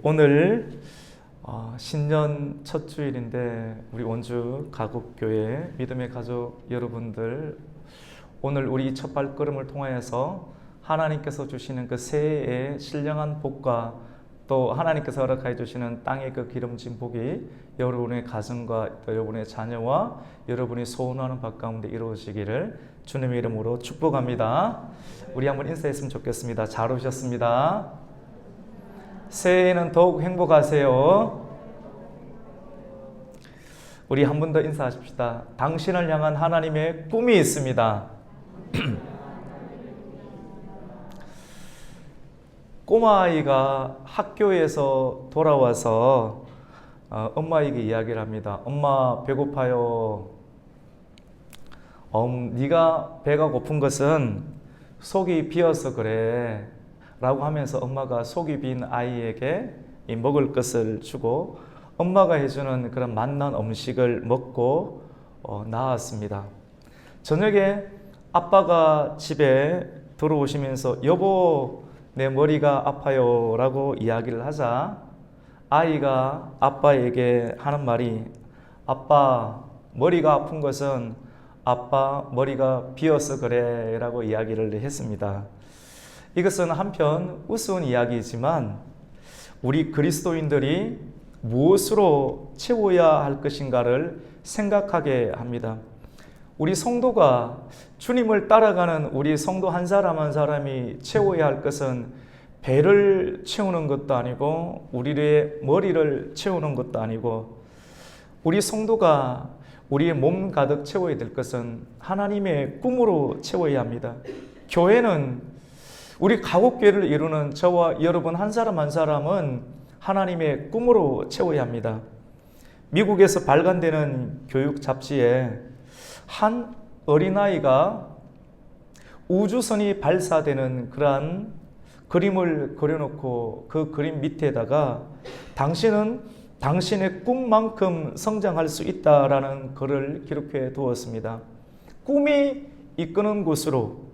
오늘 신년 첫 주일인데 우리 원주 가곡교회 믿음의 가족 여러분들, 오늘 우리 첫 발걸음을 통하여서 하나님께서 주시는 그 새해의 신령한 복과 또 하나님께서 허락하여 주시는 땅의 그 기름진 복이 여러분의 가정과 또 여러분의 자녀와 여러분이 소원하는 바 가운데 이루어지기를 주님의 이름으로 축복합니다. 우리 한번 인사했으면 좋겠습니다. 잘 오셨습니다. 새해에는 더욱 행복하세요. 우리 한 번 더 인사하십시다. 당신을 향한 하나님의 꿈이 있습니다. 꼬마아이가 학교에서 돌아와서 엄마에게 이야기를 합니다. 엄마, 배고파요. 네가 배가 고픈 것은 속이 비어서 그래 라고 하면서 엄마가 속이 빈 아이에게 먹을 것을 주고 엄마가 해주는 그런 맛난 음식을 먹고 나왔습니다. 저녁에 아빠가 집에 들어오시면서 여보, 내 머리가 아파요 라고 이야기를 하자 아이가 아빠에게 하는 말이, 아빠, 머리가 아픈 것은 아빠 머리가 비어서 그래 라고 이야기를 했습니다. 이것은 한편 우스운 이야기이지만 우리 그리스도인들이 무엇으로 채워야 할 것인가를 생각하게 합니다. 우리 성도가 주님을 따라가는 우리 성도 한 사람 한 사람이 채워야 할 것은 배를 채우는 것도 아니고 우리의 머리를 채우는 것도 아니고, 우리 성도가 우리의 몸 가득 채워야 될 것은 하나님의 꿈으로 채워야 합니다. 교회는, 우리 가곡교회를 이루는 저와 여러분 한 사람 한 사람은 하나님의 꿈으로 채워야 합니다. 미국에서 발간되는 교육 잡지에 한 어린아이가 우주선이 발사되는 그러한 그림을 그려놓고 그 그림 밑에다가 당신은 당신의 꿈만큼 성장할 수 있다라는 글을 기록해 두었습니다. 꿈이 이끄는 곳으로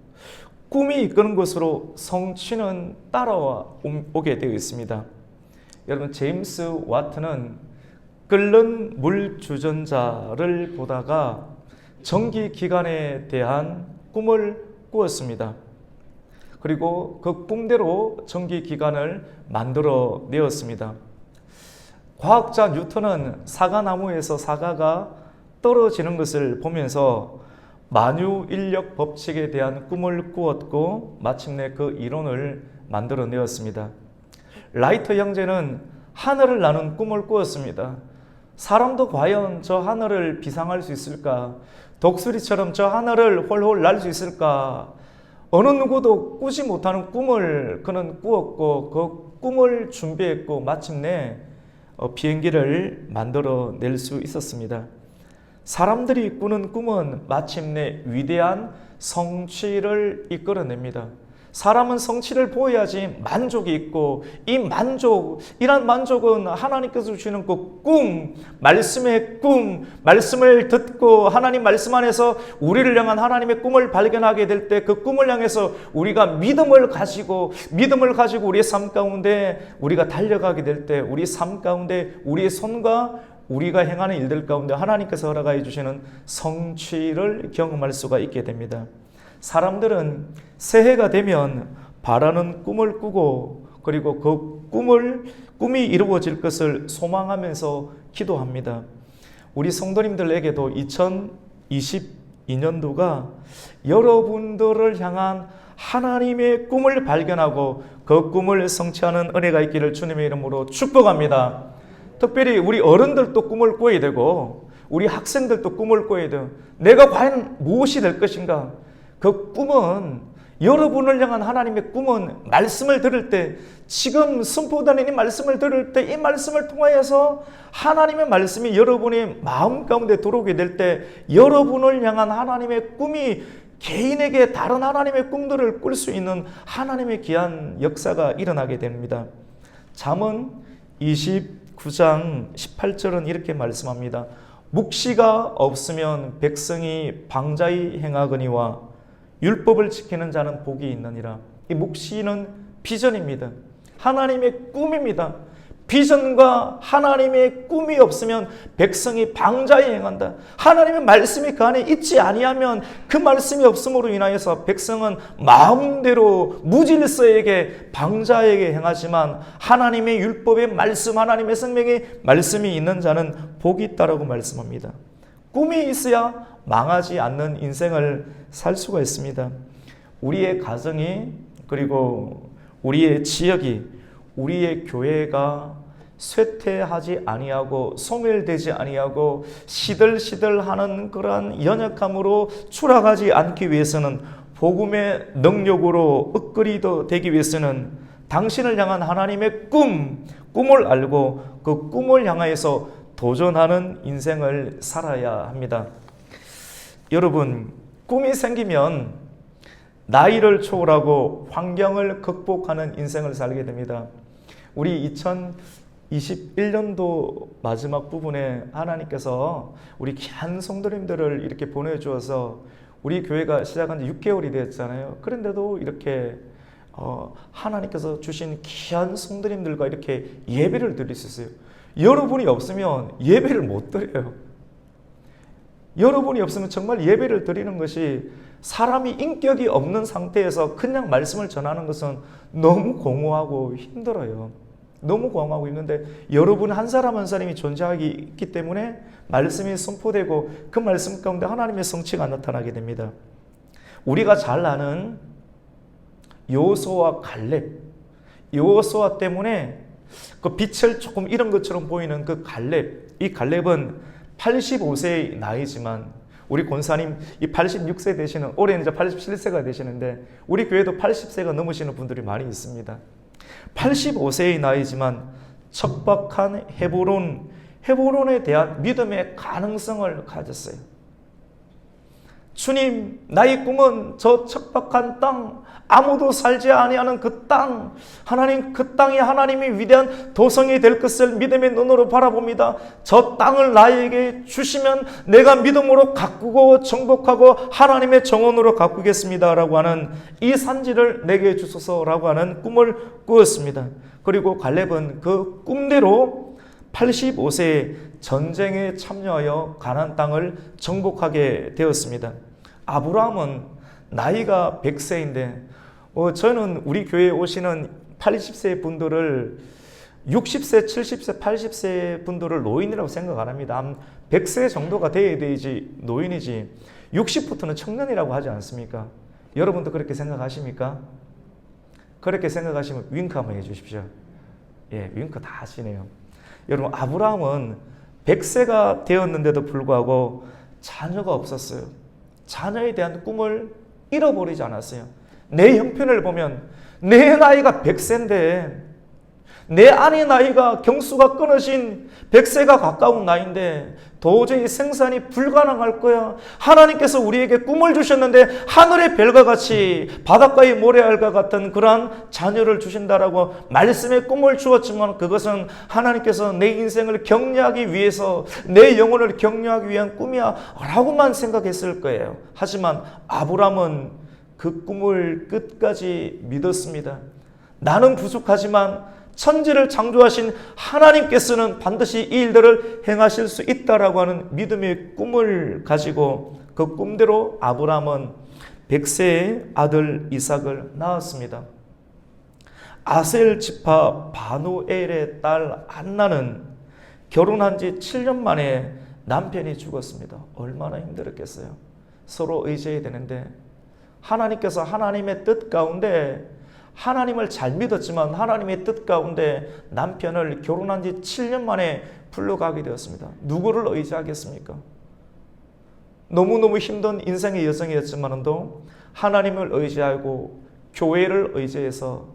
성취는 따라와 오게 되어 있습니다. 여러분, 제임스 와트는 끓는 물 주전자를 보다가 전기기관에 대한 꿈을 꾸었습니다. 그리고 그 꿈대로 전기기관을 만들어 내었습니다. 과학자 뉴턴은 사과나무에서 사과가 떨어지는 것을 보면서 만유인력 법칙에 대한 꿈을 꾸었고 마침내 그 이론을 만들어 내었습니다. 라이트 형제는 하늘을 나는 꿈을 꾸었습니다. 사람도 과연 저 하늘을 비상할 수 있을까? 독수리처럼 저 하늘을 홀홀 날 수 있을까? 어느 누구도 꾸지 못하는 꿈을 그는 꾸었고 그 꿈을 준비했고 마침내 비행기를 만들어 낼 수 있었습니다. 사람들이 꾸는 꿈은 마침내 위대한 성취를 이끌어냅니다. 사람은 성취를 보여야지 만족이 있고, 이런 만족은 하나님께서 주시는 그 꿈, 말씀의 꿈, 말씀을 듣고 하나님 말씀 안에서 우리를 향한 하나님의 꿈을 발견하게 될 때 그 꿈을 향해서 우리가 믿음을 가지고 우리의 삶 가운데 우리가 달려가게 될 때 우리 삶 가운데 우리의 손과 우리가 행하는 일들 가운데 하나님께서 허락하여 주시는 성취를 경험할 수가 있게 됩니다. 사람들은 새해가 되면 바라는 꿈을 꾸고 그리고 그 꿈이 이루어질 것을 소망하면서 기도합니다. 우리 성도님들에게도 2022년도가 여러분들을 향한 하나님의 꿈을 발견하고 그 꿈을 성취하는 은혜가 있기를 주님의 이름으로 축복합니다. 특별히 우리 어른들도 꿈을 꿔야 되고 우리 학생들도 꿈을 꿔야 돼요. 내가 과연 무엇이 될 것인가? 그 꿈은, 여러분을 향한 하나님의 꿈은 말씀을 들을 때, 지금 선포되는 이 말씀을 들을 때 이 말씀을 통하여서 하나님의 말씀이 여러분의 마음 가운데 들어오게 될 때 여러분을 향한 하나님의 꿈이 개인에게 다른 하나님의 꿈들을 꿀 수 있는 하나님의 귀한 역사가 일어나게 됩니다. 잠언 29장 18절은 이렇게 말씀합니다. 묵시가 없으면 백성이 방자히 행하거니와 율법을 지키는 자는 복이 있느니라. 이 묵시는 비전입니다. 하나님의 꿈입니다. 비전과 하나님의 꿈이 없으면 백성이 방자에 행한다. 하나님의 말씀이 그 안에 있지 아니하면 그 말씀이 없음으로 인하여서 백성은 마음대로 무질서에게 방자에게 행하지만 하나님의 율법의 말씀, 하나님의 생명의 말씀이 있는 자는 복이 있다라고 말씀합니다. 꿈이 있어야 망하지 않는 인생을 살 수가 있습니다. 우리의 가정이, 그리고 우리의 지역이, 우리의 교회가 쇠퇴하지 아니하고 소멸되지 아니하고 시들시들하는 그러한 연약함으로 추락하지 않기 위해서는, 복음의 능력으로 upp그레이드 되기 위해서는 당신을 향한 하나님의 꿈을 알고 그 꿈을 향하여서 도전하는 인생을 살아야 합니다. 여러분, 꿈이 생기면 나이를 초월하고 환경을 극복하는 인생을 살게 됩니다. 우리 2021년도 마지막 부분에 하나님께서 우리 귀한 성도님들을 이렇게 보내주어서 우리 교회가 시작한 지 6개월이 되었잖아요. 그런데도 이렇게 하나님께서 주신 귀한 성도님들과 이렇게 예배를 드릴 수 있어요. 여러분이 없으면 예배를 못 드려요. 여러분이 없으면 정말 예배를 드리는 것이, 사람이 인격이 없는 상태에서 그냥 말씀을 전하는 것은 너무 공허하고 힘들어요. 너무 공허하고 있는데, 여러분 한 사람 한 사람이 존재하기 있기 때문에 말씀이 선포되고 그 말씀 가운데 하나님의 성취가 나타나게 됩니다. 우리가 잘 아는 여호수아와 갈렙, 여호수아 때문에 그 빛을 조금 잃은 것처럼 보이는 그 갈렙, 이 갈렙은 85세의 나이지만, 우리 권사님 이 86세 되시는, 올해는 이제 87세가 되시는데 우리 교회도 80세가 넘으시는 분들이 많이 있습니다. 85세의 나이지만 척박한 헤브론에 대한 믿음의 가능성을 가졌어요. 주님, 나의 꿈은 저 척박한 땅, 아무도 살지 아니하는 그 땅, 하나님, 그 땅이 하나님이 위대한 도성이 될 것을 믿음의 눈으로 바라봅니다. 저 땅을 나에게 주시면 내가 믿음으로 가꾸고 정복하고 하나님의 정원으로 가꾸겠습니다 라고 하는, 이 산지를 내게 주소서라고 하는 꿈을 꾸었습니다. 그리고 갈렙은 그 꿈대로 85세에 전쟁에 참여하여 가나안 땅을 정복하게 되었습니다. 아브라함은 나이가 100세인데 저는 우리 교회에 오시는 80세 분들을 60세, 70세, 80세 분들을 노인이라고 생각 안 합니다. 한 100세 정도가 돼야 되지 노인이지, 60부터는 청년이라고 하지 않습니까? 여러분도 그렇게 생각하십니까? 그렇게 생각하시면 윙크 한번 해주십시오. 예, 윙크 다 하시네요. 여러분, 아브라함은 100세가 되었는데도 불구하고 자녀가 없었어요. 자녀에 대한 꿈을 잃어버리지 않았어요. 내 형편을 보면 내 나이가 100세인데, 내 아내 나이가 경수가 끊어진 100세가 가까운 나이인데 도저히 생산이 불가능할 거야. 하나님께서 우리에게 꿈을 주셨는데 하늘의 별과 같이 바닷가의 모래알과 같은 그러한 자녀를 주신다라고 말씀의 꿈을 주었지만, 그것은 하나님께서 내 인생을 격려하기 위해서, 내 영혼을 격려하기 위한 꿈이야 라고만 생각했을 거예요. 하지만 아브라함은 그 꿈을 끝까지 믿었습니다. 나는 부족하지만 천지를 창조하신 하나님께서는 반드시 이 일들을 행하실 수 있다라고 하는 믿음의 꿈을 가지고 그 꿈대로 아브라함은 100세의 아들 이삭을 낳았습니다. 아셀 지파 바누엘의 딸 안나는 결혼한 지 7년 만에 남편이 죽었습니다. 얼마나 힘들었겠어요. 서로 의지해야 되는데, 하나님께서 하나님의 뜻 가운데, 하나님을 잘 믿었지만 하나님의 뜻 가운데 남편을 결혼한 지 7년 만에 불러가게 되었습니다. 누구를 의지하겠습니까? 너무너무 힘든 인생의 여정이었지만도 하나님을 의지하고 교회를 의지해서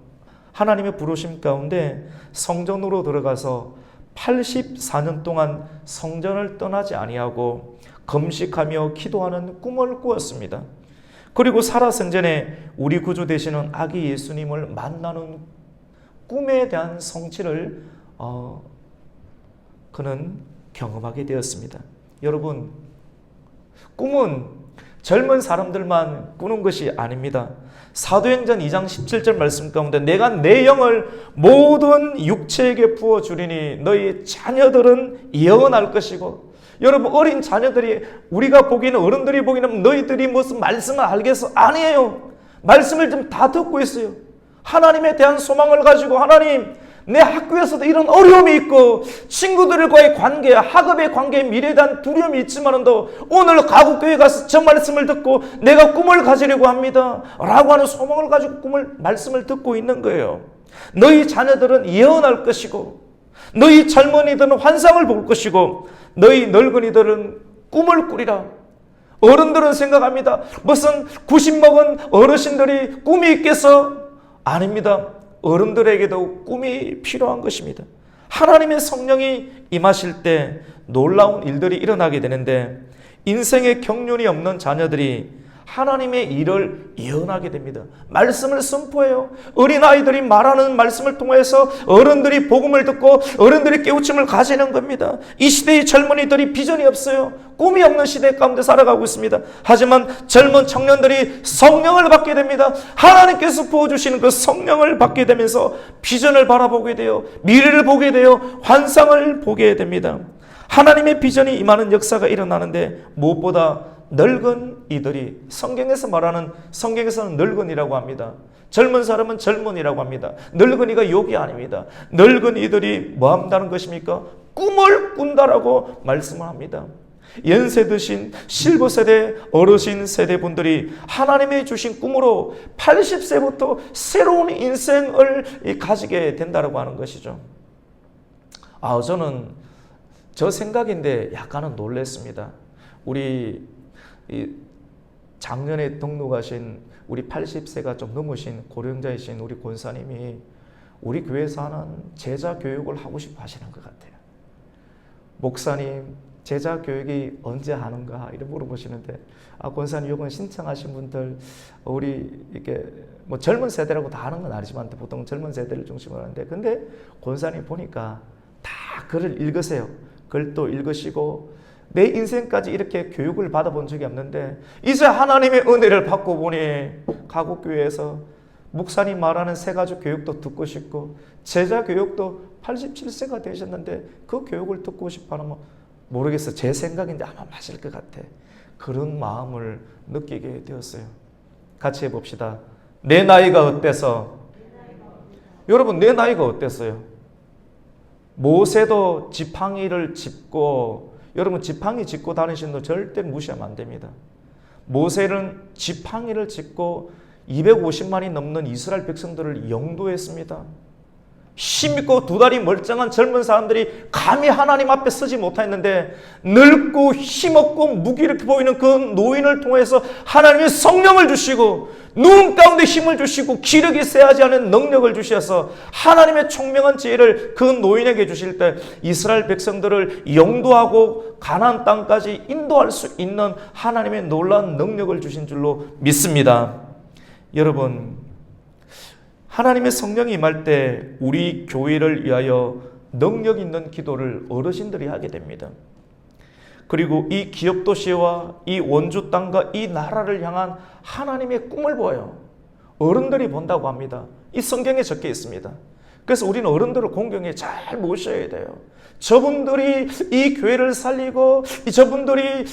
하나님의 부르심 가운데 성전으로 들어가서 84년 동안 성전을 떠나지 아니하고 금식하며 기도하는 꿈을 꾸었습니다. 그리고 살아생전에 우리 구주 되시는 아기 예수님을 만나는 꿈에 대한 성취를 그는 경험하게 되었습니다. 여러분, 꿈은 젊은 사람들만 꾸는 것이 아닙니다. 사도행전 2장 17절 말씀 가운데 내가 내 영을 모든 육체에게 부어주리니 너희 자녀들은 예언할 것이고, 여러분 어린 자녀들이, 우리가 보기에는, 어른들이 보기에는 너희들이 무슨 말씀을 알겠어? 아니에요. 말씀을 좀 다 듣고 있어요. 하나님에 대한 소망을 가지고, 하나님, 내 학교에서도 이런 어려움이 있고 친구들과의 관계, 학업의 관계에 미래에 대한 두려움이 있지만도 오늘 가곡교회 가서 저 말씀을 듣고 내가 꿈을 가지려고 합니다 라고 하는 소망을 가지고 말씀을 듣고 있는 거예요. 너희 자녀들은 예언할 것이고, 너희 젊은이들은 환상을 볼 것이고, 너희 늙은이들은 꿈을 꾸리라. 어른들은 생각합니다. 무슨 90 먹은 어르신들이 꿈이 있겠어? 아닙니다. 어른들에게도 꿈이 필요한 것입니다. 하나님의 성령이 임하실 때 놀라운 일들이 일어나게 되는데, 인생의 경륜이 없는 자녀들이 하나님의 일을 예언하게 됩니다. 말씀을 선포해요. 어린아이들이 말하는 말씀을 통해서 어른들이 복음을 듣고 어른들이 깨우침을 가지는 겁니다. 이 시대의 젊은이들이 비전이 없어요. 꿈이 없는 시대 가운데 살아가고 있습니다. 하지만 젊은 청년들이 성령을 받게 됩니다. 하나님께서 부어주시는 그 성령을 받게 되면서 비전을 바라보게 돼요. 미래를 보게 돼요. 환상을 보게 됩니다. 하나님의 비전이 임하는 역사가 일어나는데, 무엇보다 늙은 이들이, 성경에서는 늙은이라고 합니다. 젊은 사람은 젊은이라고 합니다. 늙은이가 욕이 아닙니다. 늙은 이들이 뭐 한다는 것입니까? 꿈을 꾼다라고 말씀을 합니다. 연세 드신 실버 세대, 어르신 세대 분들이 하나님의 주신 꿈으로 80세부터 새로운 인생을 가지게 된다라고 하는 것이죠. 저는 저 생각인데 약간은 놀랐습니다. 우리 작년에 등록하신 우리 80세가 좀 넘으신 고령자이신 우리 권사님이 우리 교회에서 하는 제자 교육을 하고 싶어 하시는 것 같아요. 목사님, 제자 교육이 언제 하는가 이렇게 물어보시는데, 권사님 이건 신청하신 분들, 우리 이렇게 뭐 젊은 세대라고 다 하는 건 아니지만 보통 젊은 세대를 중심으로 하는데, 근데 권사님 보니까 다 글을 읽으세요. 글도 읽으시고 내 인생까지 이렇게 교육을 받아본 적이 없는데, 이제 하나님의 은혜를 받고 보니 가곡교회에서 목사님 말하는 새가족 교육도 듣고 싶고, 제자 교육도 87세가 되셨는데 그 교육을 듣고 싶어 하면, 모르겠어, 제 생각인데 아마 맞을 것 같아. 그런 마음을 느끼게 되었어요. 같이 해봅시다. 내 나이가 어때서? 여러분, 내 나이가 어땠어요? 모세도 지팡이를 짚고, 여러분 지팡이 짚고 다니시는 분 절대 무시하면 안 됩니다. 모세는 지팡이를 짚고 250만이 넘는 이스라엘 백성들을 영도했습니다. 힘있고 두 다리 멀쩡한 젊은 사람들이 감히 하나님 앞에 서지 못했는데, 늙고 힘없고 무기력해 보이는 그 노인을 통해서 하나님의 성령을 주시고 눈 가운데 힘을 주시고 기력이 쇠하지 않은 능력을 주셔서 하나님의 총명한 지혜를 그 노인에게 주실 때 이스라엘 백성들을 영도하고 가나안 땅까지 인도할 수 있는 하나님의 놀라운 능력을 주신 줄로 믿습니다. 여러분, 하나님의 성령이 임할 때 우리 교회를 위하여 능력 있는 기도를 어르신들이 하게 됩니다. 그리고 이 기업도시와 이 원주 땅과 이 나라를 향한 하나님의 꿈을 보아요. 어른들이 본다고 합니다. 이 성경에 적혀 있습니다. 그래서 우리는 어른들을 공경에 잘 모셔야 돼요. 저분들이 이 교회를 살리고, 저분들이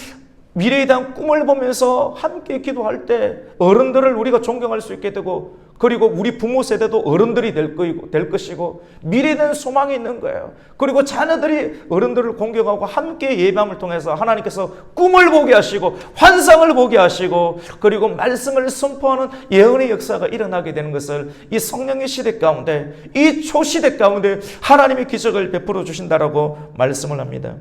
미래에 대한 꿈을 보면서 함께 기도할 때 어른들을 우리가 존경할 수 있게 되고, 그리고 우리 부모 세대도 어른들이 될 것이고 미래에 대한 소망이 있는 거예요. 그리고 자녀들이 어른들을 공경하고 함께 예배함을 통해서 하나님께서 꿈을 보게 하시고 환상을 보게 하시고, 그리고 말씀을 선포하는 예언의 역사가 일어나게 되는 것을 이 성령의 시대 가운데, 이 초시대 가운데 하나님의 기적을 베풀어 주신다라고 말씀을 합니다.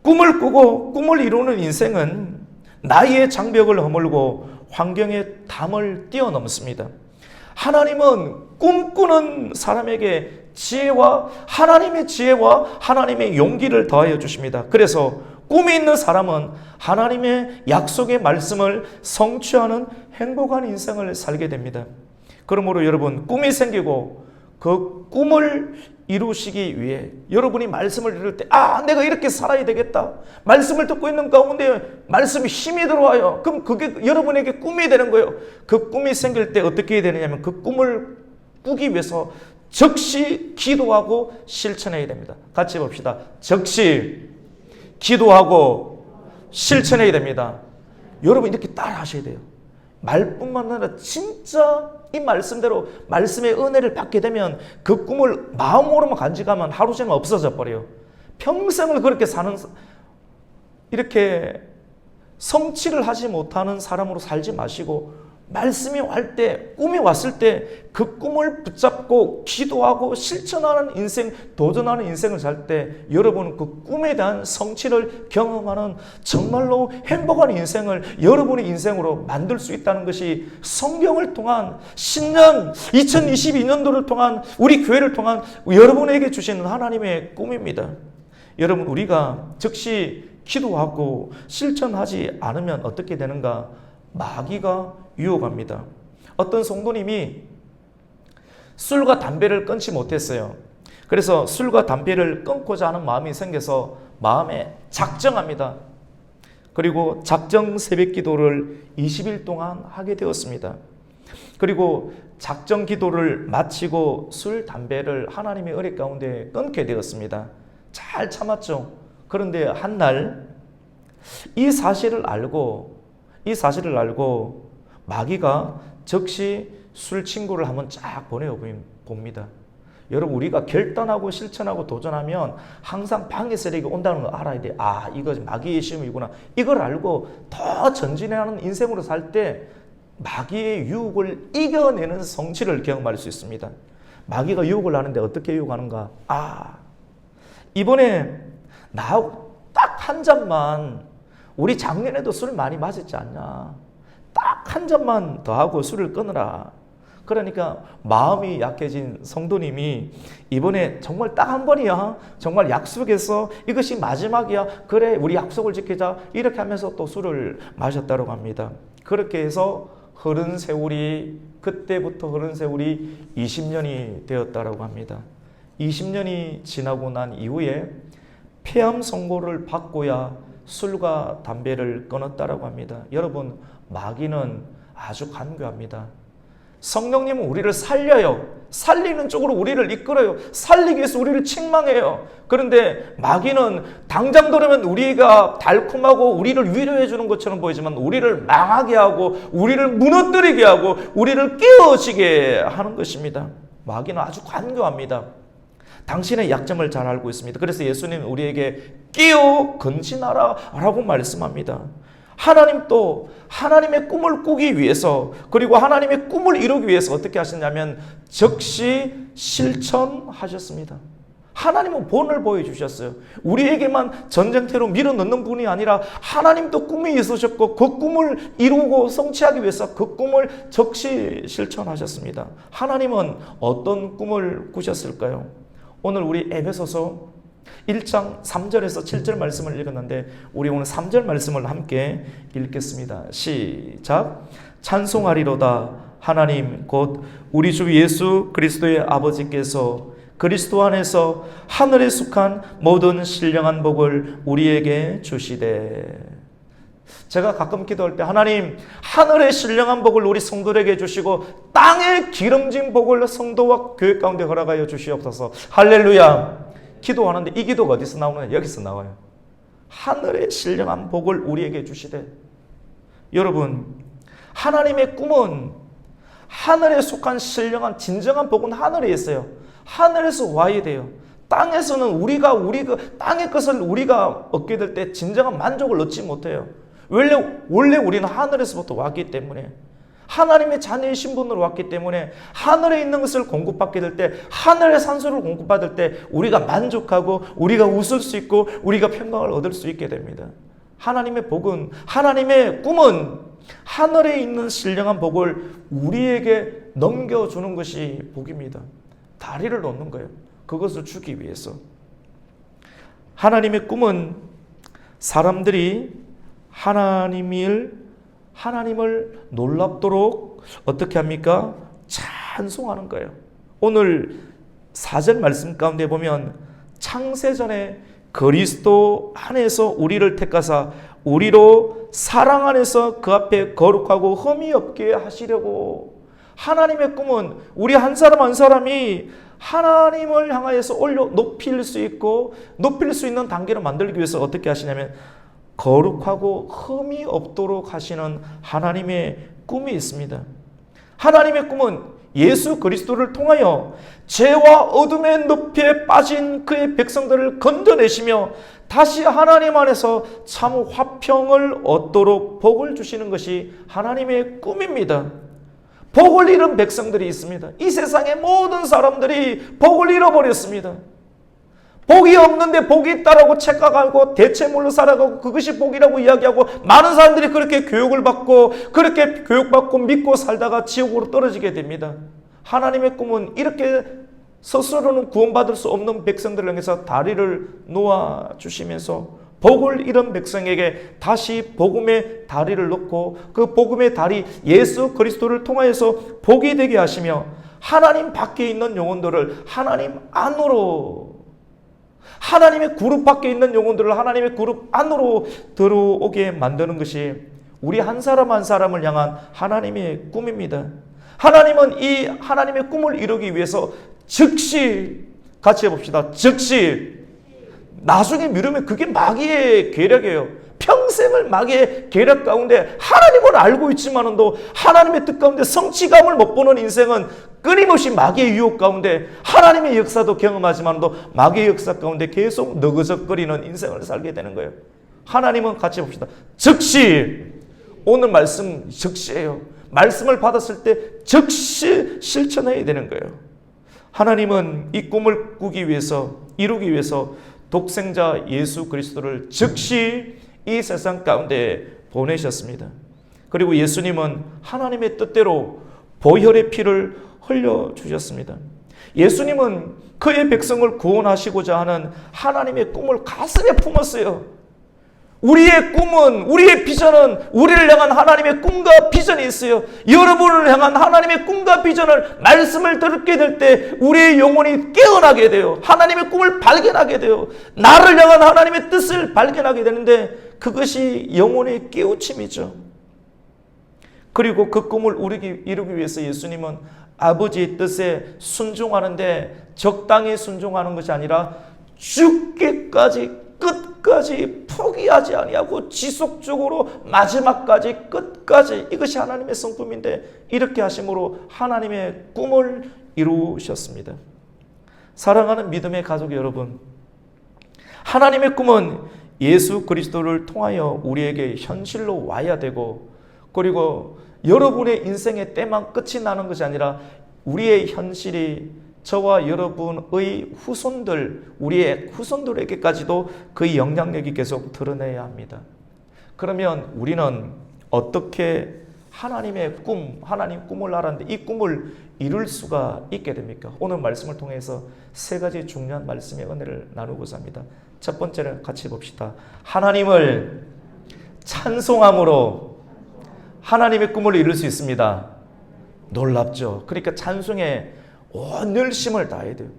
꿈을 꾸고 꿈을 이루는 인생은 나이의 장벽을 허물고 환경의 담을 뛰어넘습니다. 하나님은 꿈꾸는 사람에게 하나님의 지혜와 하나님의 용기를 더하여 주십니다. 그래서 꿈이 있는 사람은 하나님의 약속의 말씀을 성취하는 행복한 인생을 살게 됩니다. 그러므로 여러분, 꿈이 생기고 그 꿈을 이루시기 위해 여러분이 말씀을 들을 때 내가 이렇게 살아야 되겠다. 말씀을 듣고 있는 가운데 말씀이 힘이 들어와요. 그럼 그게 여러분에게 꿈이 되는 거예요. 그 꿈이 생길 때 어떻게 해야 되느냐면 그 꿈을 꾸기 위해서 즉시 기도하고 실천해야 됩니다. 같이 봅시다. 즉시 기도하고 실천해야 됩니다. 여러분 이렇게 따라 하셔야 돼요. 말뿐만 아니라 진짜 이 말씀대로 말씀의 은혜를 받게 되면 그 꿈을 마음으로만 간직하면 하루 종일 없어져 버려요. 평생을 그렇게 사는, 이렇게 성취를 하지 못하는 사람으로 살지 마시고 말씀이 올 때, 꿈이 왔을 때 그 꿈을 붙잡고 기도하고 실천하는 인생, 도전하는 인생을 살 때 여러분은 그 꿈에 대한 성취를 경험하는 정말로 행복한 인생을 여러분의 인생으로 만들 수 있다는 것이 성경을 통한 신년 2022년도를 통한 우리 교회를 통한 여러분에게 주시는 하나님의 꿈입니다. 여러분 우리가 즉시 기도하고 실천하지 않으면 어떻게 되는가? 마귀가 유혹합니다. 어떤 성도님이 술과 담배를 끊지 못했어요. 그래서 술과 담배를 끊고자 하는 마음이 생겨서 마음에 작정합니다. 그리고 작정 새벽 기도를 20일 동안 하게 되었습니다. 그리고 작정 기도를 마치고 술, 담배를 하나님의 은혜 가운데 끊게 되었습니다. 잘 참았죠. 그런데 한 날 이 사실을 알고 마귀가 즉시 술 친구를 한번 쫙 보내어 봅니다. 여러분 우리가 결단하고 실천하고 도전하면 항상 방해 세력이 온다는 걸 알아야 돼. 이거 마귀의 시험이구나. 이걸 알고 더 전진하는 인생으로 살 때 마귀의 유혹을 이겨내는 성취를 경험할 수 있습니다. 마귀가 유혹을 하는데 어떻게 유혹하는가? 이번에 나하고 딱 한 잔만, 우리 작년에도 술 많이 마셨지 않냐? 딱 한 잔만 더 하고 술을 끊으라. 그러니까 마음이 약해진 성도님이 이번에 정말 딱 한 번이야. 정말 약속해서 이것이 마지막이야. 그래, 우리 약속을 지키자. 이렇게 하면서 또 술을 마셨다고 합니다. 그렇게 해서 그때부터 흐른 세월이 20년이 되었다고 합니다. 20년이 지나고 난 이후에 폐암 선고를 받고야 술과 담배를 끊었다고 합니다. 여러분, 마귀는 아주 간교합니다. 성령님은 우리를 살려요. 살리는 쪽으로 우리를 이끌어요. 살리기 위해서 우리를 책망해요. 그런데 마귀는 당장 들으면 우리가 달콤하고 우리를 위로해 주는 것처럼 보이지만 우리를 망하게 하고 우리를 무너뜨리게 하고 우리를 깨어지게 하는 것입니다. 마귀는 아주 간교합니다. 당신의 약점을 잘 알고 있습니다. 그래서 예수님은 우리에게 깨어 근신하라 라고 말씀합니다. 하나님도 하나님의 꿈을 꾸기 위해서, 그리고 하나님의 꿈을 이루기 위해서 어떻게 하셨냐면 즉시 실천하셨습니다. 하나님은 본을 보여주셨어요. 우리에게만 전쟁터로 밀어넣는 분이 아니라 하나님도 꿈이 있으셨고 그 꿈을 이루고 성취하기 위해서 그 꿈을 즉시 실천하셨습니다. 하나님은 어떤 꿈을 꾸셨을까요? 오늘 우리 에베소서 1장 3절에서 7절 말씀을 읽었는데 우리 오늘 3절 말씀을 함께 읽겠습니다. 시작. 찬송하리로다 하나님 곧 우리 주 예수 그리스도의 아버지께서 그리스도 안에서 하늘에 속한 모든 신령한 복을 우리에게 주시되. 제가 가끔 기도할 때 하나님 하늘의 신령한 복을 우리 성도들에게 주시고 땅의 기름진 복을 성도와 교회 가운데 허락하여 주시옵소서. 할렐루야. 기도하는데 이 기도가 어디서 나오느냐? 여기서 나와요. 하늘의 신령한 복을 우리에게 주시되. 여러분, 하나님의 꿈은 하늘에 속한 신령한 진정한 복은 하늘에 있어요. 하늘에서 와야 돼요. 땅에서는 우리가 땅의 것을 우리가 얻게 될 때 진정한 만족을 얻지 못해요. 원래 우리는 하늘에서부터 왔기 때문에, 하나님의 자녀의 신분으로 왔기 때문에 하늘에 있는 것을 공급받게 될 때, 하늘의 산소를 공급받을 때 우리가 만족하고 우리가 웃을 수 있고 우리가 평강을 얻을 수 있게 됩니다. 하나님의 복은, 하나님의 꿈은 하늘에 있는 신령한 복을 우리에게 넘겨주는 것이 복입니다. 다리를 놓는 거예요. 그것을 주기 위해서. 하나님의 꿈은 사람들이 하나님을 놀랍도록 어떻게 합니까? 찬송하는 거예요. 오늘 4절 말씀 가운데 보면 창세전에 그리스도 안에서 우리를 택하사 우리로 사랑 안에서 그 앞에 거룩하고 흠이 없게 하시려고. 하나님의 꿈은 우리 한 사람 한 사람이 하나님을 향하여서 높일 수 있고 높일 수 있는 단계를 만들기 위해서 어떻게 하시냐면 거룩하고 흠이 없도록 하시는 하나님의 꿈이 있습니다. 하나님의 꿈은 예수 그리스도를 통하여 죄와 어둠의 늪에 빠진 그의 백성들을 건져내시며 다시 하나님 안에서 참 화평을 얻도록 복을 주시는 것이 하나님의 꿈입니다. 복을 잃은 백성들이 있습니다. 이 세상의 모든 사람들이 복을 잃어버렸습니다. 복이 없는데 복이 있다라고 착각하고 대체물로 살아가고 그것이 복이라고 이야기하고 많은 사람들이 그렇게 교육을 받고 그렇게 교육받고 믿고 살다가 지옥으로 떨어지게 됩니다. 하나님의 꿈은 이렇게 스스로는 구원받을 수 없는 백성들을 향해서 다리를 놓아주시면서 복을 잃은 백성에게 다시 복음의 다리를 놓고 그 복음의 다리 예수 그리스도를 통하여서 복이 되게 하시며 하나님 밖에 있는 영혼들을 하나님 안으로 하나님의 그룹 밖에 있는 영혼들을 하나님의 그룹 안으로 들어오게 만드는 것이 우리 한 사람 한 사람을 향한 하나님의 꿈입니다. 하나님은 이 하나님의 꿈을 이루기 위해서 즉시 같이 해봅시다. 즉시 나중에 미루면 그게 마귀의 계략이에요. 평생을 마귀의 계략 가운데 하나님을 알고 있지만도 하나님의 뜻 가운데 성취감을 못 보는 인생은 끊임없이 마귀의 유혹 가운데 하나님의 역사도 경험하지만도 마귀의 역사 가운데 계속 너그적거리는 인생을 살게 되는 거예요. 하나님은 같이 봅시다. 즉시 오늘 말씀 즉시예요. 말씀을 받았을 때 즉시 실천해야 되는 거예요. 하나님은 이 꿈을 꾸기 위해서 이루기 위해서 독생자 예수 그리스도를 즉시 이 세상 가운데 보내셨습니다. 그리고 예수님은 하나님의 뜻대로 보혈의 피를 흘려주셨습니다. 예수님은 그의 백성을 구원하시고자 하는 하나님의 꿈을 가슴에 품었어요. 우리의 꿈은, 우리의 비전은 우리를 향한 하나님의 꿈과 비전이 있어요. 여러분을 향한 하나님의 꿈과 비전을 말씀을 듣게 될 때 우리의 영혼이 깨어나게 돼요. 하나님의 꿈을 발견하게 돼요. 나를 향한 하나님의 뜻을 발견하게 되는데 그것이 영혼의 깨우침이죠. 그리고 그 꿈을 이루기 위해서 예수님은 아버지의 뜻에 순종하는데 적당히 순종하는 것이 아니라 죽기까지 끝까지 포기하지 아니하고 지속적으로 마지막까지 끝까지 이것이 하나님의 성품인데 이렇게 하심으로 하나님의 꿈을 이루셨습니다. 사랑하는 믿음의 가족 여러분, 하나님의 꿈은 예수 그리스도를 통하여 우리에게 현실로 와야 되고 그리고 여러분의 인생의 때만 끝이 나는 것이 아니라 우리의 현실이 저와 여러분의 후손들, 우리의 후손들에게까지도 그 영향력이 계속 드러내야 합니다. 그러면 우리는 어떻게 하나님의 꿈, 하나님 꿈을 알았는데 이 꿈을 이룰 수가 있게 됩니까? 오늘 말씀을 통해서 세 가지 중요한 말씀의 은혜를 나누고자 합니다. 첫 번째는 같이 봅시다. 하나님을 찬송함으로 하나님의 꿈을 이룰 수 있습니다. 놀랍죠? 그러니까 찬송에 온 열심을 다해야 돼요.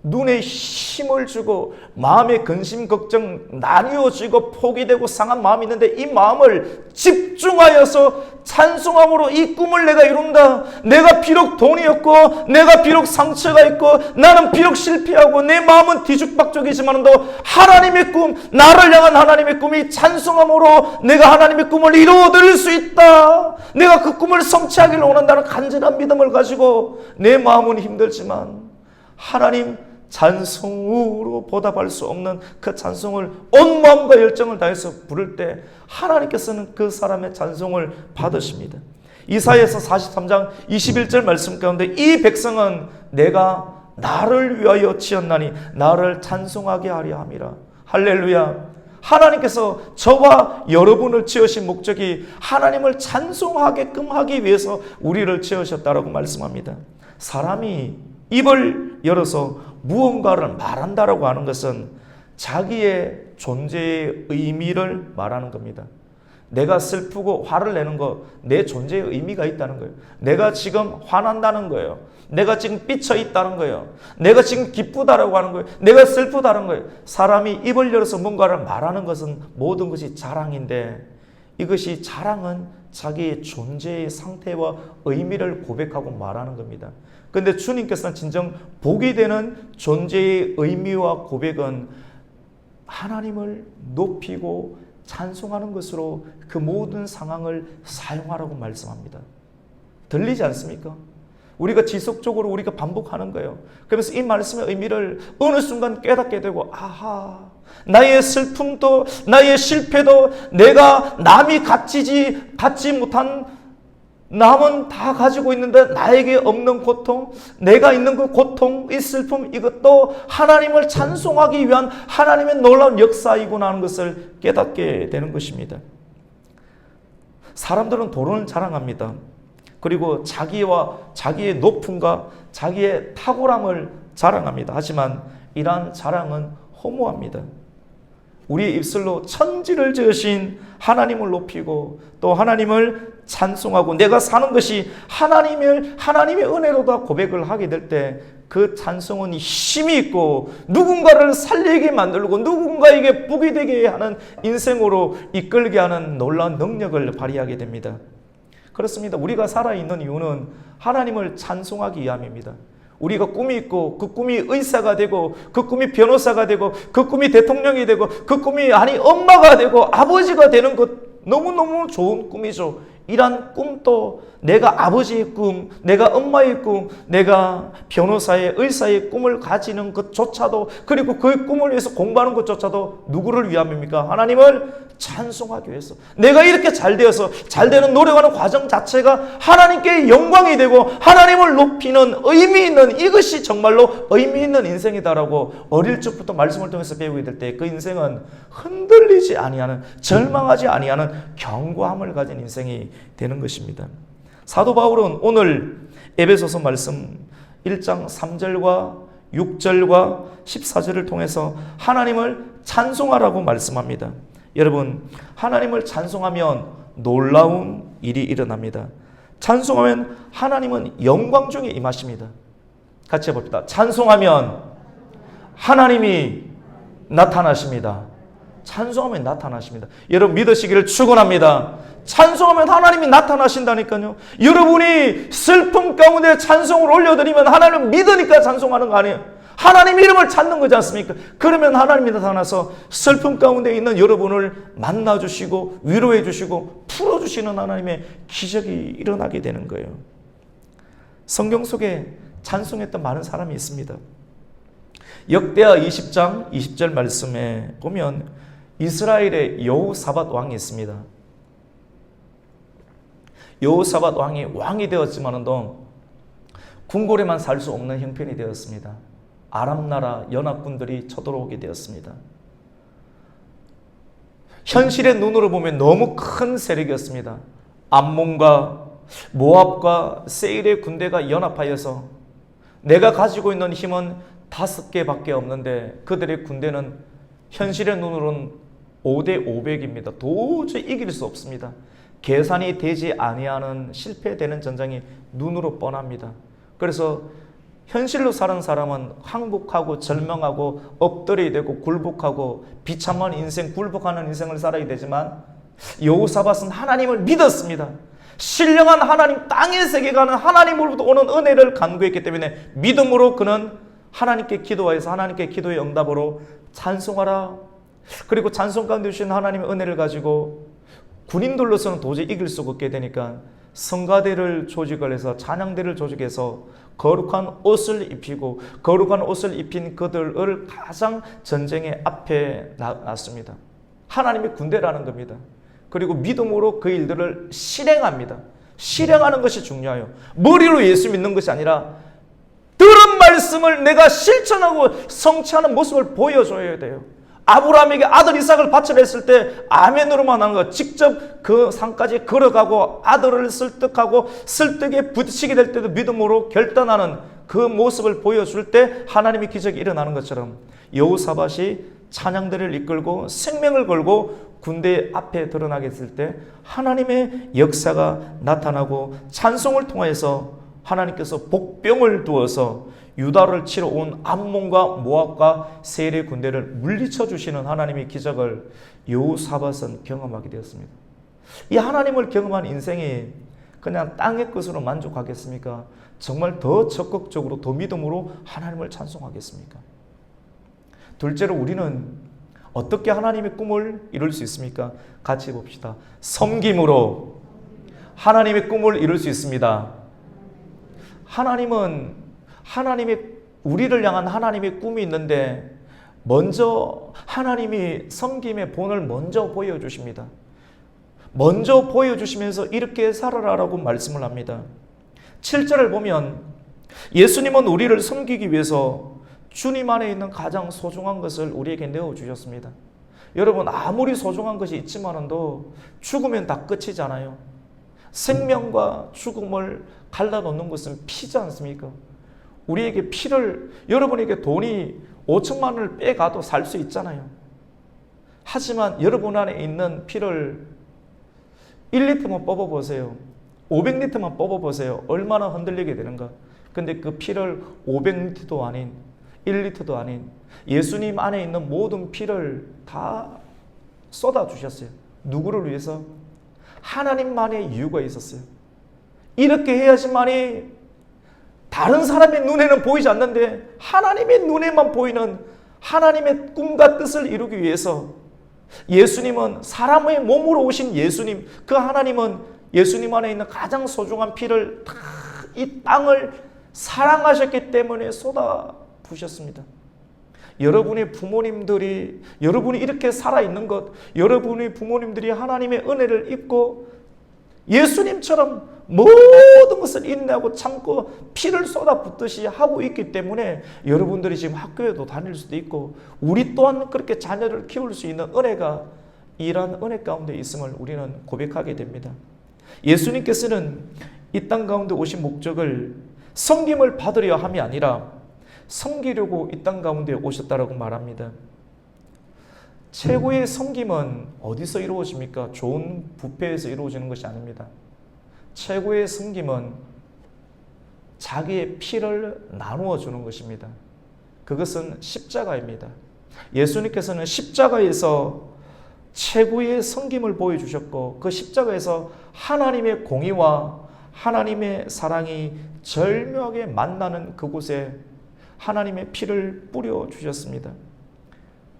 눈에 힘을 주고 마음의 근심 걱정 나뉘어지고 포기되고 상한 마음이 있는데 이 마음을 집중하여서 찬송함으로 이 꿈을 내가 이룬다. 내가 비록 돈이 없고 내가 비록 상처가 있고 나는 비록 실패하고 내 마음은 뒤죽박죽이지만도 하나님의 꿈, 나를 향한 하나님의 꿈이 찬송함으로 내가 하나님의 꿈을 이루어드릴 수 있다. 내가 그 꿈을 성취하기를 원한다는 간절한 믿음을 가지고 내 마음은 힘들지만 하나님 찬송으로 보답할 수 없는 그 찬송을 온 마음과 열정을 다해서 부를 때 하나님께서는 그 사람의 찬송을 받으십니다. 이사야서 43장 21절 말씀 가운데 이 백성은 내가 나를 위하여 지었나니 나를 찬송하게 하려 함이라. 할렐루야. 하나님께서 저와 여러분을 지으신 목적이 하나님을 찬송하게끔 하기 위해서 우리를 지으셨다라고 말씀합니다. 사람이 입을 열어서 무언가를 말한다라고 하는 것은 자기의 존재의 의미를 말하는 겁니다. 내가 슬프고 화를 내는 거, 내 존재의 의미가 있다는 거예요. 내가 지금 화난다는 거예요. 내가 지금 삐쳐 있다는 거예요. 내가 지금 기쁘다라고 하는 거예요. 내가 슬프다는 거예요. 사람이 입을 열어서 뭔가를 말하는 것은 모든 것이 자랑인데, 이것이 자랑은 자기의 존재의 상태와 의미를 고백하고 말하는 겁니다. 그런데 주님께서는 진정 복이 되는 존재의 의미와 고백은 하나님을 높이고 찬송하는 것으로 그 모든 상황을 사용하라고 말씀합니다. 들리지 않습니까? 우리가 지속적으로 우리가 반복하는 거예요. 그러면서 이 말씀의 의미를 어느 순간 깨닫게 되고, 아하, 나의 슬픔도 나의 실패도 내가 남이 갖지 못한, 남은 다 가지고 있는데 나에게 없는 고통, 내가 있는 그 고통, 이 슬픔, 이것도 하나님을 찬송하기 위한 하나님의 놀라운 역사이구나 하는 것을 깨닫게 되는 것입니다. 사람들은 돈을 자랑합니다. 그리고 자기의 높음과 자기의 탁월함을 자랑합니다. 하지만 이러한 자랑은 허무합니다. 우리의 입술로 천지를 지으신 하나님을 높이고 또 하나님을 찬송하고 내가 사는 것이 하나님의 은혜로다 고백을 하게 될 때 그 찬송은 힘이 있고 누군가를 살리게 만들고 누군가에게 복이 되게 하는 인생으로 이끌게 하는 놀라운 능력을 발휘하게 됩니다. 그렇습니다. 우리가 살아있는 이유는 하나님을 찬송하기 위함입니다. 우리가 꿈이 있고 그 꿈이 의사가 되고 그 꿈이 변호사가 되고 그 꿈이 대통령이 되고 그 꿈이 엄마가 되고 아버지가 되는 것 너무너무 좋은 꿈이죠. 이란 꿈도 내가 아버지의 꿈, 내가 엄마의 꿈, 내가 변호사의 의사의 꿈을 가지는 것조차도, 그리고 그 꿈을 위해서 공부하는 것조차도 누구를 위함입니까? 하나님을 찬송하기 위해서. 내가 이렇게 잘 되어서 잘 되는 노력하는 과정 자체가 하나님께 영광이 되고 하나님을 높이는 의미 있는, 이것이 정말로 의미 있는 인생이다라고 어릴 적부터 말씀을 통해서 배우게 될 때 그 인생은 흔들리지 아니하는, 절망하지 아니하는 견고함을 가진 인생이 되는 것입니다. 사도 바울은 오늘 에베소서 말씀 1장 3절과 6절과 14절을 통해서 하나님을 찬송하라고 말씀합니다. 여러분, 하나님을 찬송하면 놀라운 일이 일어납니다. 찬송하면 하나님은 영광 중에 임하십니다. 같이 해봅시다. 찬송하면 하나님이 나타나십니다. 찬송하면 나타나십니다. 여러분 믿으시기를 축원합니다. 찬송하면 하나님이 나타나신다니까요. 여러분이 슬픔 가운데 찬송을 올려드리면 하나님을 믿으니까 찬송하는 거 아니에요. 하나님 이름을 찾는 거지 않습니까? 그러면 하나님이 나타나서 슬픔 가운데 있는 여러분을 만나주시고 위로해 주시고 풀어주시는 하나님의 기적이 일어나게 되는 거예요. 성경 속에 찬송했던 많은 사람이 있습니다. 역대하 20장 20절 말씀에 보면 이스라엘의 여호사밧 왕이 있습니다. 여호사밧 왕이 되었지만도 궁궐에만 살 수 없는 형편이 되었습니다. 아람 나라 연합군들이 쳐들어오게 되었습니다. 현실의 눈으로 보면 너무 큰 세력이었습니다. 암몬과 모압과 세일의 군대가 연합하여서 내가 가지고 있는 힘은 5개밖에 없는데 그들의 군대는 현실의 눈으로는 5대 500입니다. 도저히 이길 수 없습니다. 계산이 되지 아니하는 실패되는 전장이 눈으로 뻔합니다. 그래서 현실로 사는 사람은 항복하고 절망하고 엎드려야 되고 굴복하고 비참한 인생, 굴복하는 인생을 살아야 되지만 여호사밧은 하나님을 믿었습니다. 신령한 하나님, 땅의 세계가는 하나님으로부터 오는 은혜를 간구했기 때문에 믿음으로 그는 하나님께 기도하여서 하나님께 기도의 응답으로 찬송하라. 그리고 찬송 가운데 주신 하나님의 은혜를 가지고 군인들로서는 도저히 이길 수 없게 되니까 성가대를 조직을 해서 찬양대를 조직해서 거룩한 옷을 입히고 거룩한 옷을 입힌 그들을 가장 전쟁의 앞에 놨습니다. 하나님의 군대라는 겁니다. 그리고 믿음으로 그 일들을 실행합니다. 실행하는 것이 중요해요. 머리로 예수 믿는 것이 아니라 들은 말씀을 내가 실천하고 성취하는 모습을 보여줘야 돼요. 아브라함에게 아들 이삭을 바치려 했을 때 아멘으로만 하는 거, 직접 그 산까지 걸어가고 아들을 설득하고 설득에 부딪히게 될 때도 믿음으로 결단하는 그 모습을 보여줄 때 하나님의 기적이 일어나는 것처럼 여호사밧이 찬양들을 이끌고 생명을 걸고 군대 앞에 드러나게 했을 때 하나님의 역사가 나타나고 찬송을 통해서 하나님께서 복병을 두어서 유다를 치러 온 암몬과 모압과 세일의 군대를 물리쳐 주시는 하나님의 기적을 여호사밧은 경험하게 되었습니다. 이 하나님을 경험한 인생이 그냥 땅의 것으로 만족하겠습니까? 정말 더 적극적으로, 더 믿음으로 하나님을 찬송하겠습니까? 둘째로 우리는 어떻게 하나님의 꿈을 이룰 수 있습니까? 같이 봅시다. 섬김으로 하나님의 꿈을 이룰 수 있습니다. 하나님은 우리를 향한 하나님의 꿈이 있는데 먼저 하나님이 섬김의 본을 먼저 보여주십니다. 먼저 보여주시면서 이렇게 살아라라고 말씀을 합니다. 7절을 보면 예수님은 우리를 섬기기 위해서 주님 안에 있는 가장 소중한 것을 우리에게 내어주셨습니다. 여러분, 아무리 소중한 것이 있지만도 죽으면 다 끝이잖아요. 생명과 죽음을 갈라놓는 것은 피지 않습니까? 우리에게 피를, 여러분에게 돈이 5천만 원을 빼가도 살 수 있잖아요. 하지만 여러분 안에 있는 피를 1리터만 뽑아보세요. 500리터만 뽑아보세요. 얼마나 흔들리게 되는가. 근데 그 피를 500리터도 아닌 1리터도 아닌 예수님 안에 있는 모든 피를 다 쏟아주셨어요. 누구를 위해서? 하나님만의 이유가 있었어요. 이렇게 해야지만이 다른 사람의 눈에는 보이지 않는데 하나님의 눈에만 보이는 하나님의 꿈과 뜻을 이루기 위해서 예수님은 사람의 몸으로 오신 예수님, 그 하나님은 예수님 안에 있는 가장 소중한 피를 다 이 땅을 사랑하셨기 때문에 쏟아 부으셨습니다. 여러분의 부모님들이, 여러분이 이렇게 살아있는 것, 여러분의 부모님들이 하나님의 은혜를 입고 예수님처럼 모든 것을 인내하고 참고 피를 쏟아붓듯이 하고 있기 때문에 여러분들이 지금 학교에도 다닐 수도 있고 우리 또한 그렇게 자녀를 키울 수 있는 은혜가 이러한 은혜 가운데 있음을 우리는 고백하게 됩니다. 예수님께서는 이 땅 가운데 오신 목적을 섬김을 받으려 함이 아니라 섬기려고 이 땅 가운데 오셨다라고 말합니다. 최고의 섬김은 어디서 이루어집니까? 좋은 뷔페에서 이루어지는 것이 아닙니다. 최고의 섬김은 자기의 피를 나누어 주는 것입니다. 그것은 십자가입니다. 예수님께서는 십자가에서 최고의 섬김을 보여주셨고 그 십자가에서 하나님의 공의와 하나님의 사랑이 절묘하게 만나는 그곳에 하나님의 피를 뿌려주셨습니다.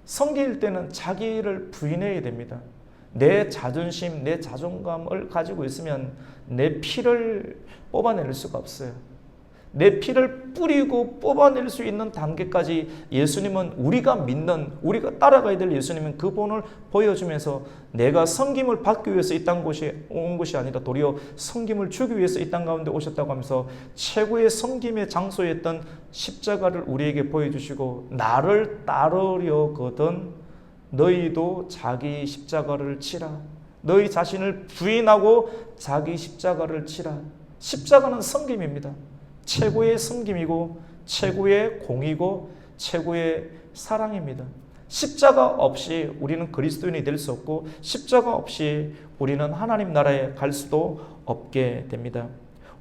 섬길 때는 자기를 부인해야 됩니다. 내 자존심, 내 자존감을 가지고 있으면 내 피를 뽑아낼 수가 없어요. 내 피를 뿌리고 뽑아낼 수 있는 단계까지 예수님은 우리가 믿는, 우리가 따라가야 될 예수님은 그 본을 보여주면서 내가 섬김을 받기 위해서 이 땅 온 것이 아니라 도리어 섬김을 주기 위해서 이 땅 가운데 오셨다고 하면서 최고의 섬김의 장소였던 십자가를 우리에게 보여주시고 나를 따르려거든 너희도 자기 십자가를 치라. 너희 자신을 부인하고 자기 십자가를 치라. 십자가는 섬김입니다. 최고의 섬김이고 최고의 공이고 최고의 사랑입니다. 십자가 없이 우리는 그리스도인이 될 수 없고 십자가 없이 우리는 하나님 나라에 갈 수도 없게 됩니다.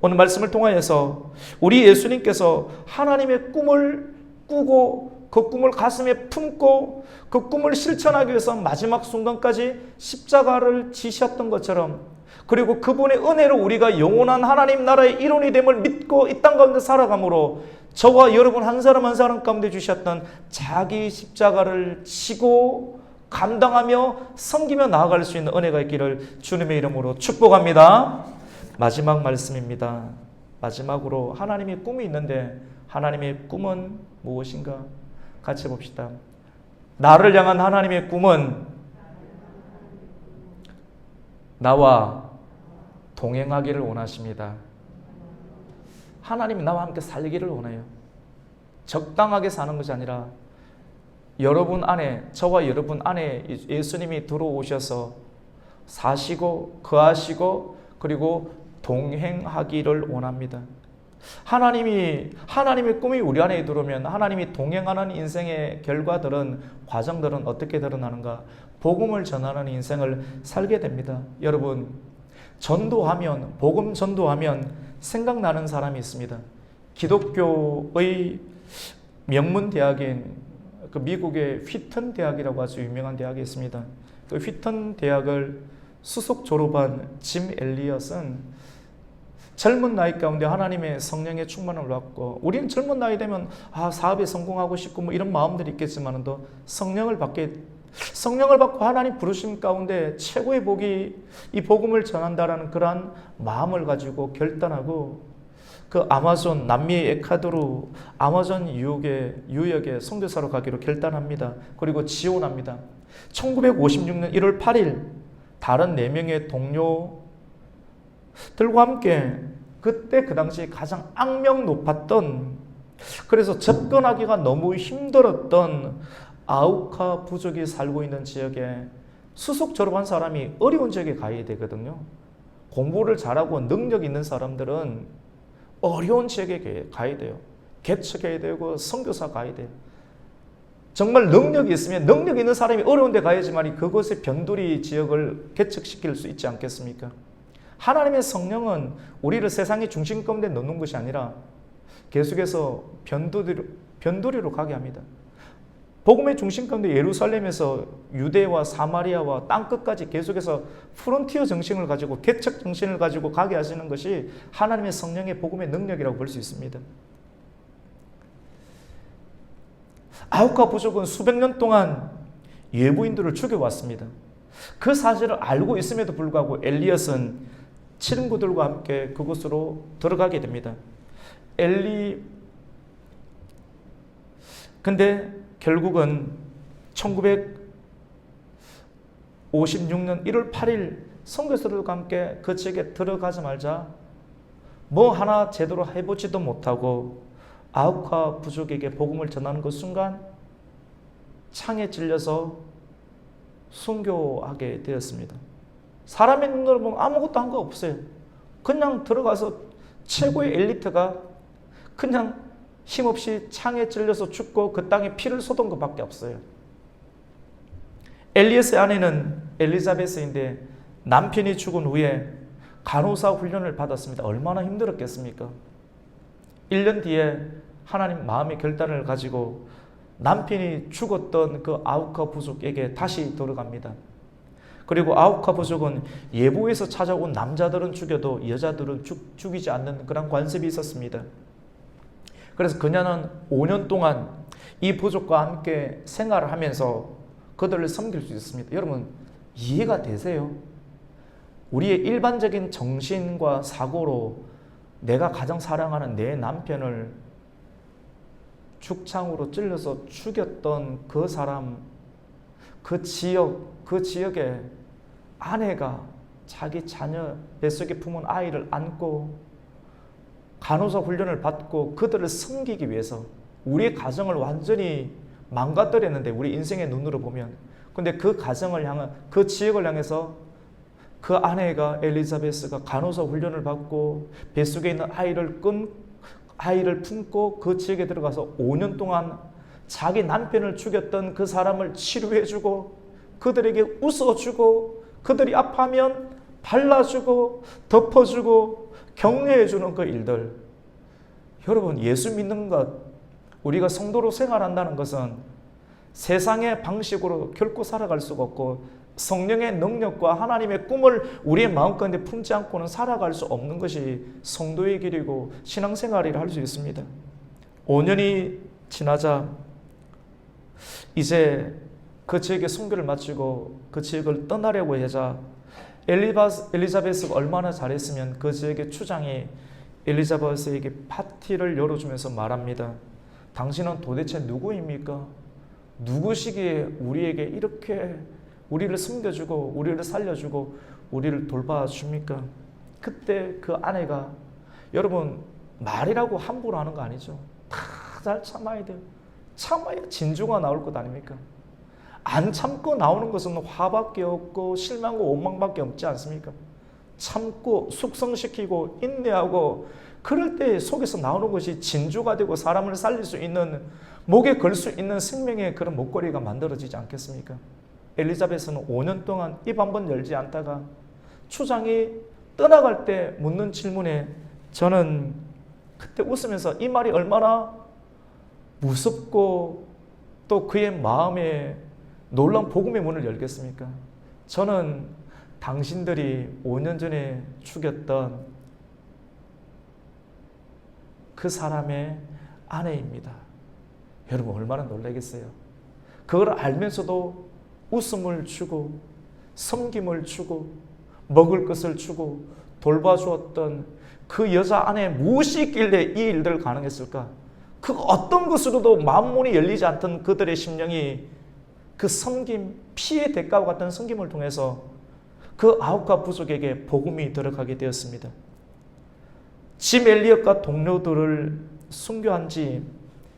오늘 말씀을 통하여서 우리 예수님께서 하나님의 꿈을 꾸고 그 꿈을 가슴에 품고 그 꿈을 실천하기 위해서 마지막 순간까지 십자가를 지셨던 것처럼 그리고 그분의 은혜로 우리가 영원한 하나님 나라의 일원이 됨을 믿고 이 땅 가운데 살아감으로 저와 여러분 한 사람 한 사람 가운데 주셨던 자기 십자가를 지고 감당하며 섬기며 나아갈 수 있는 은혜가 있기를 주님의 이름으로 축복합니다. 마지막 말씀입니다. 마지막으로 하나님의 꿈이 있는데 하나님의 꿈은 무엇인가? 같이 봅시다. 나를 향한 하나님의 꿈은 나와 동행하기를 원하십니다. 하나님이 나와 함께 살기를 원해요. 적당하게 사는 것이 아니라 여러분 안에, 저와 여러분 안에 예수님이 들어오셔서 사시고 거하시고 그리고 동행하기를 원합니다. 하나님의 꿈이 우리 안에 들어오면 하나님이 동행하는 인생의 결과들은, 과정들은 어떻게 드러나는가? 복음을 전하는 인생을 살게 됩니다. 여러분, 전도하면, 복음 전도하면 생각나는 사람이 있습니다. 기독교의 명문 대학인 그 미국의 휘턴 대학이라고 아주 유명한 대학이 있습니다. 그 휘턴 대학을 수석 졸업한 짐 엘리엇은 젊은 나이 가운데 하나님의 성령의 충만을 받고, 우리는 젊은 나이 되면 사업에 성공하고 싶고 뭐 이런 마음들이 있겠지만도 성령을 받고 하나님 부르심 가운데 최고의 복이 이 복음을 전한다라는 그러한 마음을 가지고 결단하고 그 아마존 남미의 에콰도르 아마존 유역에 선교사로 가기로 결단합니다. 그리고 지원합니다. 1956년 1월 8일 다른 4명의 동료들과 함께 그때 그 당시 가장 악명 높았던, 그래서 접근하기가 너무 힘들었던 아우카 부족이 살고 있는 지역에 수석 졸업한 사람이 어려운 지역에 가야 되거든요. 공부를 잘하고 능력 있는 사람들은 어려운 지역에 가야 돼요. 개척해야 되고 선교사 가야 돼요. 정말 능력이 있으면 능력 있는 사람이 어려운 데 가야지만 그곳의 변두리 지역을 개척시킬 수 있지 않겠습니까? 하나님의 성령은 우리를 세상의 중심 가운데 넣는 것이 아니라 계속해서 변두리로 가게 합니다. 복음의 중심 가운데 예루살렘에서 유대와 사마리아와 땅끝까지 계속해서 프론티어 정신을 가지고 개척 정신을 가지고 가게 하시는 것이 하나님의 성령의 복음의 능력이라고 볼 수 있습니다. 아우카 부족은 수백 년 동안 예부인들을 죽여왔습니다. 그 사실을 알고 있음에도 불구하고 엘리엇은 친구들과 함께 그곳으로 들어가게 됩니다. 근데 결국은 1956년 1월 8일 선교사들과 함께 그 지역에 들어가자마자 뭐 하나 제대로 해보지도 못하고 아우카 부족에게 복음을 전하는 그 순간 창에 찔려서 순교하게 되었습니다. 사람의 눈으로 보면 아무것도 한 거 없어요. 그냥 들어가서 최고의 엘리트가 그냥 힘없이 창에 찔려서 죽고 그 땅에 피를 쏟은 것밖에 없어요. 엘리엇의 아내는 엘리자베스인데 남편이 죽은 후에 간호사 훈련을 받았습니다. 얼마나 힘들었겠습니까? 1년 뒤에 하나님 마음의 결단을 가지고 남편이 죽었던 그 아우카 부족에게 다시 들어갑니다. 그리고 아우카 부족은 예부에서 찾아온 남자들은 죽여도 여자들은 죽이지 않는 그런 관습이 있었습니다. 그래서 그녀는 5년 동안 이 부족과 함께 생활을 하면서 그들을 섬길 수 있습니다. 여러분 이해가 되세요? 우리의 일반적인 정신과 사고로 내가 가장 사랑하는 내 남편을 죽창으로 찔러서 죽였던 그 사람, 그 지역에 아내가 자기 자녀 뱃속에 품은 아이를 안고 간호사 훈련을 받고 그들을 섬기기 위해서 우리의 가정을 완전히 망가뜨렸는데, 우리 인생의 눈으로 보면. 근데 그 가정을 향한, 그 지역을 향해서 그 아내가 엘리자베스가 간호사 훈련을 받고 뱃속에 있는 아이를 품고 그 지역에 들어가서 5년 동안 자기 남편을 죽였던 그 사람을 치료해주고 그들에게 웃어주고 그들이 아파하면 발라주고 덮어주고 격려해주는 그 일들. 여러분 예수 믿는 것, 우리가 성도로 생활한다는 것은 세상의 방식으로 결코 살아갈 수가 없고 성령의 능력과 하나님의 꿈을 우리의 마음 가운데 품지 않고는 살아갈 수 없는 것이 성도의 길이고 신앙생활이라 할 수 있습니다. 5년이 지나자 이제 그 지역의 순교를 마치고 그 지역을 떠나려고 하자 엘리자베스가 얼마나 잘했으면 그 지역의 추장이 엘리자베스에게 파티를 열어주면서 말합니다. 당신은 도대체 누구입니까? 누구시기에 우리에게 이렇게 우리를 숨겨주고 우리를 살려주고 우리를 돌봐줍니까? 그때 그 아내가, 여러분 말이라고 함부로 하는 거 아니죠. 다 잘 참아야 돼요. 참아야 진주가 나올 것 아닙니까? 안 참고 나오는 것은 화밖에 없고 실망과 원망밖에 없지 않습니까? 참고 숙성시키고 인내하고 그럴 때 속에서 나오는 것이 진주가 되고 사람을 살릴 수 있는, 목에 걸 수 있는 생명의 그런 목걸이가 만들어지지 않겠습니까? 엘리자베스는 5년 동안 입 한 번 열지 않다가 추장이 떠나갈 때 묻는 질문에 저는 그때 웃으면서 이 말이 얼마나 무섭고 또 그의 마음에 놀라운 복음의 문을 열겠습니까? 저는 당신들이 5년 전에 죽였던 그 사람의 아내입니다. 여러분 얼마나 놀라겠어요? 그걸 알면서도 웃음을 주고 섬김을 주고 먹을 것을 주고 돌봐주었던 그 여자 안에 무엇이 있길래 이 일들을 가능했을까? 그 어떤 것으로도 마음문이 열리지 않던 그들의 심령이 그 섬김, 피의 대가와 같은 섬김을 통해서 그 아홉가 부족에게 복음이 들어가게 되었습니다. 짐 엘리엇과 동료들을 순교한 지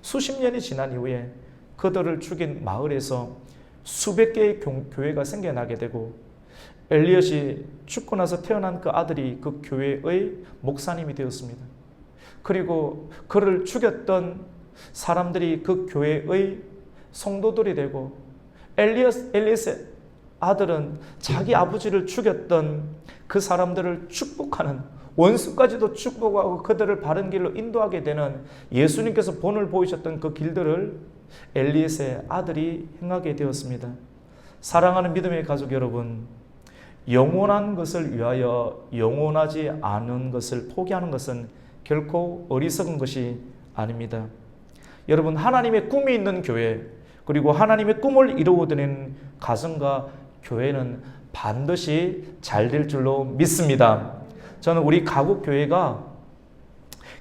수십 년이 지난 이후에 그들을 죽인 마을에서 수백 개의 교회가 생겨나게 되고 엘리엇이 죽고 나서 태어난 그 아들이 그 교회의 목사님이 되었습니다. 그리고 그를 죽였던 사람들이 그 교회의 성도들이 되고 엘리엇의 아들은 자기 아버지를 죽였던 그 사람들을 축복하는, 원수까지도 축복하고 그들을 바른 길로 인도하게 되는, 예수님께서 본을 보이셨던 그 길들을 엘리엇의 아들이 행하게 되었습니다. 사랑하는 믿음의 가족 여러분, 영원한 것을 위하여 영원하지 않은 것을 포기하는 것은 결코 어리석은 것이 아닙니다. 여러분, 하나님의 꿈이 있는 교회, 그리고 하나님의 꿈을 이루어드리는 가정과 교회는 반드시 잘 될 줄로 믿습니다. 저는 우리 가곡교회가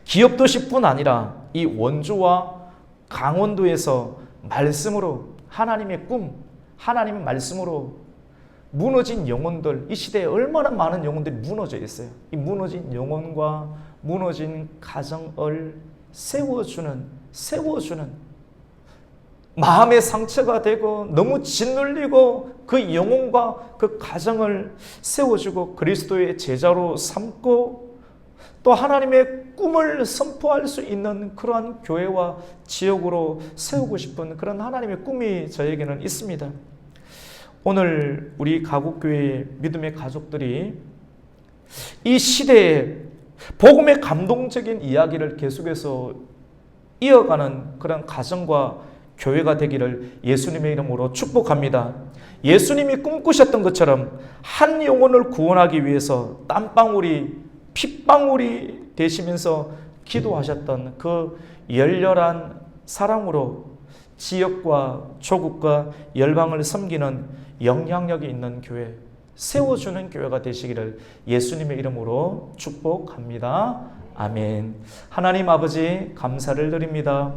기업도시뿐 아니라 이 원주와 강원도에서 말씀으로, 하나님의 꿈, 하나님의 말씀으로 무너진 영혼들, 이 시대에 얼마나 많은 영혼들이 무너져 있어요. 이 무너진 영혼과 무너진 가정을 세워주는 마음의 상처가 되고 너무 짓눌리고 그 영혼과 그 가정을 세워주고 그리스도의 제자로 삼고 또 하나님의 꿈을 선포할 수 있는 그러한 교회와 지역으로 세우고 싶은 그런 하나님의 꿈이 저에게는 있습니다. 오늘 우리 가곡교회의 믿음의 가족들이 이 시대에 복음의 감동적인 이야기를 계속해서 이어가는 그런 가정과 교회가 되기를 예수님의 이름으로 축복합니다. 예수님이 꿈꾸셨던 것처럼 한 영혼을 구원하기 위해서 땀방울이 핏방울이 되시면서 기도하셨던 그 열렬한 사랑으로 지역과 조국과 열방을 섬기는 영향력이 있는 교회, 세워주는 교회가 되시기를 예수님의 이름으로 축복합니다. 아멘. 하나님 아버지 감사를 드립니다.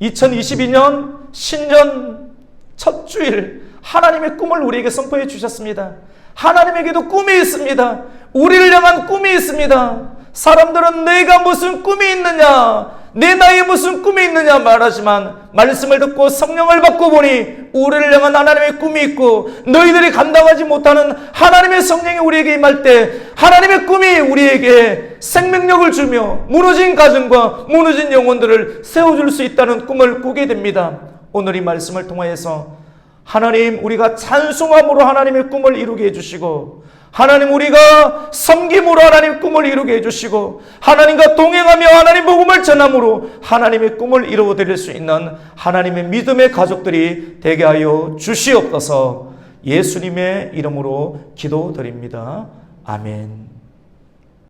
2022년 신년 첫 주일 하나님의 꿈을 우리에게 선포해 주셨습니다. 하나님에게도 꿈이 있습니다. 우리를 향한 꿈이 있습니다. 사람들은 내가 무슨 꿈이 있느냐, 내 나이에 무슨 꿈이 있느냐 말하지만 말씀을 듣고 성령을 받고 보니 우리를 향한 하나님의 꿈이 있고 너희들이 감당하지 못하는 하나님의 성령이 우리에게 임할 때 하나님의 꿈이 우리에게 생명력을 주며 무너진 가정과 무너진 영혼들을 세워줄 수 있다는 꿈을 꾸게 됩니다. 오늘 이 말씀을 통하여서 하나님, 우리가 찬송함으로 하나님의 꿈을 이루게 해주시고 하나님, 우리가 섬김으로 하나님의 꿈을 이루게 해주시고 하나님과 동행하며 하나님 복음을 전함으로 하나님의 꿈을 이루어드릴 수 있는 하나님의 믿음의 가족들이 되게 하여 주시옵소서. 예수님의 이름으로 기도드립니다. 아멘.